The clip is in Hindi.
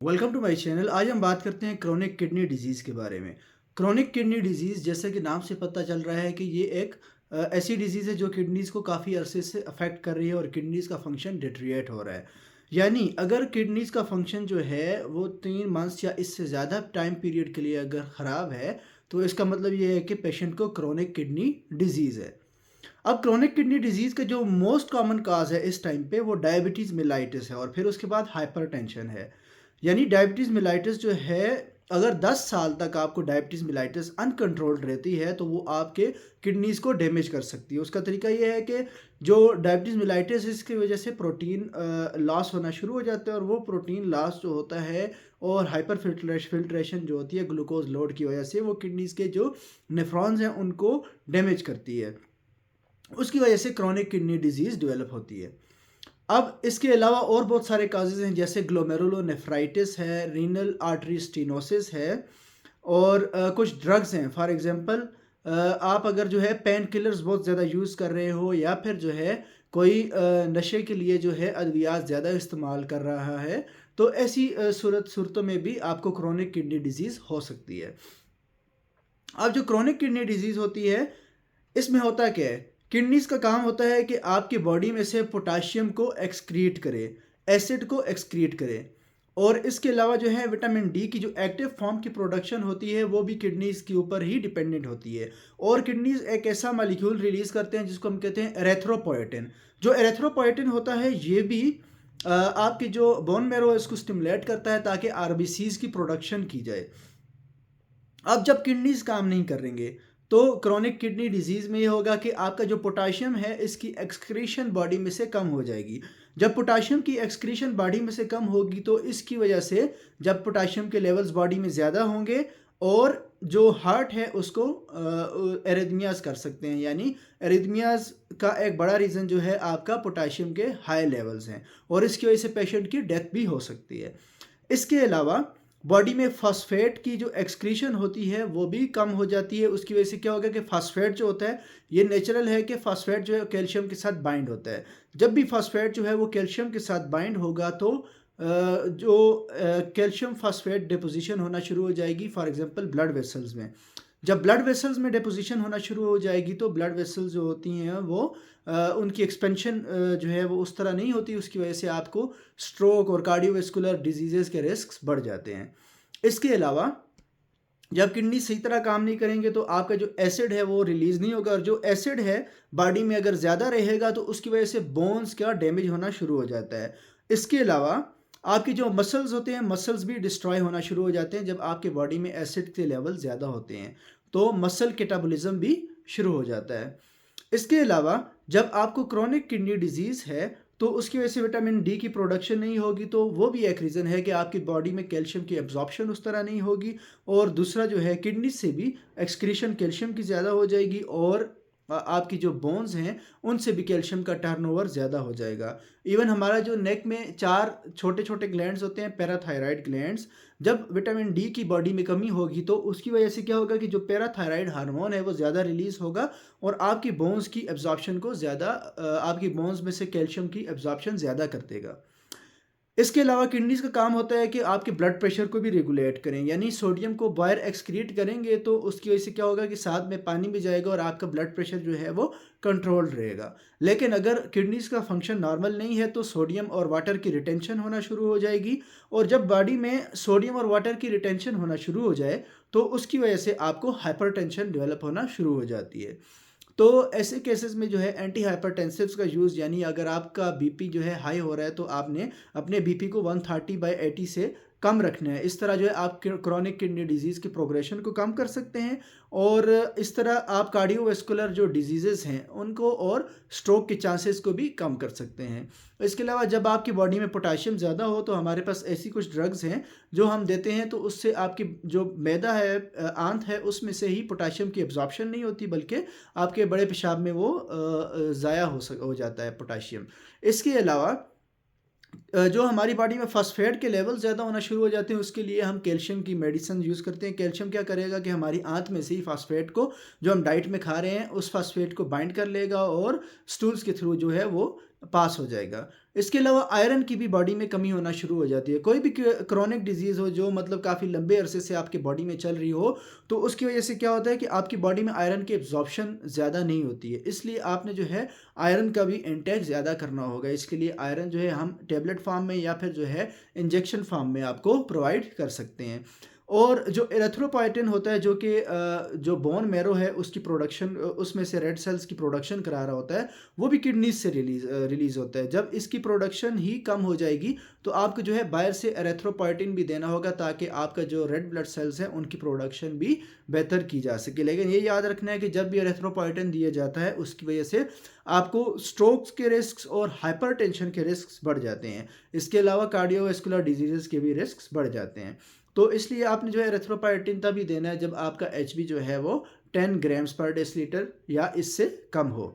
Welcome to my channel. आज हम बात करते हैं क्रोनिक किडनी डिजीज़ के बारे में। क्रोनिक किडनी डिजीज़ जैसे कि नाम से पता चल रहा है कि ये एक ऐसी डिजीज़ है जो किडनीज़ को काफ़ी अरसे से अफेक्ट कर रही है और किडनीज़ का फंक्शन डिटेरिएट हो रहा है। यानी अगर किडनीज़ का फंक्शन जो है वो 3 मंथ्स या इससे ज़्यादा टाइम पीरियड के लिए अगर ख़राब है, तो इसका मतलब ये है कि पेशेंट को क्रोनिक किडनी डिजीज़ है। अब क्रोनिक किडनी डिजीज़ का जो मोस्ट कॉमन काज़ है इस टाइम पे वो डायबिटीज़ मेलाइटिस है और फिर उसके बाद हाइपरटेंशन है। यानी डायबिटीज़ मेलाइटिस जो है, अगर 10 साल तक आपको डायबिटीज़ मेलाइटिस अनकंट्रोल्ड रहती है तो वो आपके किडनीज़ को डैमेज कर सकती है। उसका तरीका ये है कि जो डायबिटीज़ मेलाइटिस है इसकी वजह से प्रोटीन लॉस होना शुरू हो जाता है और वो प्रोटीन लॉस जो होता है और हाइपर फ़िल्ट्रेशन जो होती है ग्लूकोज़ लोड की वजह से वो किडनीज़ के जो नेफ्रॉन्स हैं उनको डैमेज करती है। उसकी वजह से क्रोनिक किडनी डिजीज़ डेवलप होती है। अब इसके अलावा और बहुत सारे काजेज़ हैं जैसे ग्लोमेरुलोनेफ्राइटिस है, रीनल आर्टरी स्टेनोसिस है और कुछ ड्रग्स हैं। फॉर एग्ज़ाम्पल आप अगर जो है पेन किलर्स बहुत ज़्यादा यूज़ कर रहे हो या फिर जो है कोई नशे के लिए जो है अद्वियात ज़्यादा इस्तेमाल कर रहा है, तो ऐसी सूरतों में भी आपको क्रोनिक किडनी डिजीज़ हो सकती है। अब जो क्रोनिक किडनी डिजीज़ होती है, इसमें होता क्या है? किडनीज़ का काम होता है कि आपकी बॉडी में से पोटेशियम को एक्सक्रीट करे, एसिड को एक्सक्रीट करे और इसके अलावा जो है विटामिन डी की जो एक्टिव फॉर्म की प्रोडक्शन होती है वो भी किडनीज़ के ऊपर ही डिपेंडेंट होती है। और किडनीज़ एक ऐसा मॉलिक्यूल रिलीज़ करते हैं जिसको हम कहते हैं एरिथ्रोपोएटिन। जो एरिथ्रोपोएटिन होता है ये भी आपकी जो बोन मैरो है इसको स्टिमुलेट करता है ताकि आरबीसीज़ की प्रोडक्शन की जाए। अब जब किडनीज़ काम नहीं करेंगे, तो क्रोनिक किडनी डिजीज़ में ये होगा कि आपका जो पोटेशियम है, इसकी एक्सक्रीशन बॉडी में से कम हो जाएगी। जब पोटेशियम की एक्सक्रीशन बॉडी में से कम होगी, तो इसकी वजह से जब पोटेशियम के लेवल्स बॉडी में ज़्यादा होंगे और जो हार्ट है उसको एरिथमियाज़ कर सकते हैं। यानी एरिथमियाज़ का एक बड़ा रीज़न जो है आपका पोटेशियम के हाई लेवल्स हैं और इसकी वजह से पेशेंट की डेथ भी हो सकती है। इसके अलावा बॉडी में फॉस्फेट की जो एक्सक्रीशन होती है वो भी कम हो जाती है। उसकी वजह से क्या होगा कि फॉस्फेट जो होता है, ये नेचुरल है कि फॉस्फेट जो है कैल्शियम के साथ बाइंड होता है। जब भी फॉस्फेट जो है वो कैल्शियम के साथ बाइंड होगा तो कैल्शियम फॉस्फेट डिपोजिशन होना शुरू हो जाएगी फॉर एग्जांपल ब्लड वेसल्स में। जब ब्लड वेसल्स में डिपोजिशन होना शुरू हो जाएगी तो ब्लड वेसल्स जो होती हैं वो उनकी एक्सपेंशन जो है वो उस तरह नहीं होती, उसकी वजह से आपको स्ट्रोक और कार्डियोवैस्कुलर डिजीज़ेज़ के रिस्क्स बढ़ जाते हैं। इसके अलावा जब किडनी सही तरह काम नहीं करेंगे तो आपका जो एसिड है वो रिलीज़ नहीं होगा और जो एसिड है बॉडी में अगर ज़्यादा रहेगा तो उसकी वजह से बोन्स का डैमेज होना शुरू हो जाता है। इसके अलावा आपकी जो मसल्स होते हैं, मसल्स भी डिस्ट्रॉय होना शुरू हो जाते हैं जब आपके बॉडी में एसिड के लेवल ज़्यादा होते हैं, तो मसल कैटाबॉलिज़्म भी शुरू हो जाता है। इसके अलावा जब आपको क्रोनिक किडनी डिजीज़ है तो उसकी वजह से विटामिन डी की प्रोडक्शन नहीं होगी, तो वो भी एक रीज़न है कि आपकी बॉडी में कैल्शियम की एब्जॉर्प्शन उस तरह नहीं होगी और दूसरा जो है किडनी से भी एक्सक्रीशन कैल्शियम की ज़्यादा हो जाएगी और आपकी जो बोन्स हैं उनसे भी कैल्शियम का टर्नओवर ज़्यादा हो जाएगा। इवन हमारा जो नेक में 4 छोटे-छोटे ग्लैंड्स होते हैं पैराथायरॉइड ग्लैंड्स, जब विटामिन डी की बॉडी में कमी होगी तो उसकी वजह से क्या होगा कि जो पैराथायरॉइड हार्मोन है वो ज़्यादा रिलीज़ होगा और आपकी बोन्स की एब्ज़ॉर्प्शन को ज़्यादा आपकी बोन्स में से कैल्शियम की एब्ज़ॉर्प्शन ज़्यादा कर देगा। इसके अलावा किडनीज़ का काम होता है कि आपके ब्लड प्रेशर को भी रेगुलेट करें, यानी सोडियम को बाहर एक्सक्रीट करेंगे तो उसकी वजह से क्या होगा कि साथ में पानी भी जाएगा और आपका ब्लड प्रेशर जो है वो कंट्रोल रहेगा। लेकिन अगर किडनीज़ का फंक्शन नॉर्मल नहीं है तो सोडियम और वाटर की रिटेंशन होना शुरू हो जाएगी और जब बॉडी में सोडियम और वाटर की रिटेंशन होना शुरू हो जाए तो उसकी वजह से आपको हाइपरटेंशन डेवलप होना शुरू हो जाती है। तो ऐसे केसेस में जो है एंटी हाइपरटेंसिव्स का यूज़, यानी अगर आपका बीपी जो है हाई हो रहा है तो आपने अपने बीपी को 130/80 से कम रखना है। इस तरह जो है आप क्रोनिक किडनी डिजीज़ की प्रोग्रेशन को कम कर सकते हैं और इस तरह आप कार्डियोवैस्कुलर जो डिजीज़ेज़ हैं उनको और स्ट्रोक के चांसेस को भी कम कर सकते हैं। इसके अलावा जब आपकी बॉडी में पोटेशियम ज़्यादा हो तो हमारे पास ऐसी कुछ ड्रग्स हैं जो हम देते हैं तो उससे आपकी जो मैदा है, आंत है, उसमें से ही पोटेशियम की एब्ज़ॉर्प्शन नहीं होती बल्कि आपके बड़े पेशाब में वो ज़ाया हो जाता है पोटेशियम। इसके अलावा जो हमारी बॉडी में फ़ॉस्फ़ेट के लेवल ज़्यादा होना शुरू हो जाते हैं उसके लिए हम कैल्शियम की मेडिसिन यूज़ करते हैं। कैल्शियम क्या करेगा कि हमारी आँत में से ही फ़ॉस्फ़ेट को, जो हम डाइट में खा रहे हैं, उस फ़ॉस्फ़ेट को बाइंड कर लेगा और स्टूल्स के थ्रू जो है वो पास हो जाएगा। इसके अलावा आयरन की भी बॉडी में कमी होना शुरू हो जाती है। कोई भी क्रोनिक डिज़ीज़ हो जो मतलब काफ़ी लंबे अरसे से आपकी बॉडी में चल रही हो, तो उसकी वजह से क्या होता है कि आपकी बॉडी में आयरन की एब्ज़ॉर्प्शन ज़्यादा नहीं होती है। इसलिए आपने जो है आयरन का भी इनटेक ज़्यादा करना होगा। इसके लिए आयरन जो है हम टैबलेट फ़ॉर्म में या फिर जो है इंजेक्शन फ़ॉर्म में आपको प्रोवाइड कर सकते हैं। और जो एरिथ्रोपोएटिन होता है जो कि जो बोन मैरो है उसकी प्रोडक्शन उसमें से रेड सेल्स की प्रोडक्शन करा रहा होता है, वो भी किडनीज से रिलीज़ होता है। जब इसकी प्रोडक्शन ही कम हो जाएगी तो आपको जो है बाहर से एरिथ्रोपोएटिन भी देना होगा ताकि आपका जो रेड ब्लड सेल्स हैं उनकी प्रोडक्शन भी बेहतर की जा सके। लेकिन ये याद रखना है कि जब भी एरिथ्रोपोएटिन दिया जाता है उसकी वजह से आपको स्ट्रोक्स के रिस्क और हाइपरटेंशन के रिस्क बढ़ जाते हैं। इसके अलावा कार्डियोवास्कुलर डिजीज़ के भी रिस्क बढ़ जाते हैं। तो इसलिए आपने जो है एरिथ्रोपोएटिन तभी देना है जब आपका एचबी जो है वो 10 ग्राम्स पर डेसीलीटर या इससे कम हो।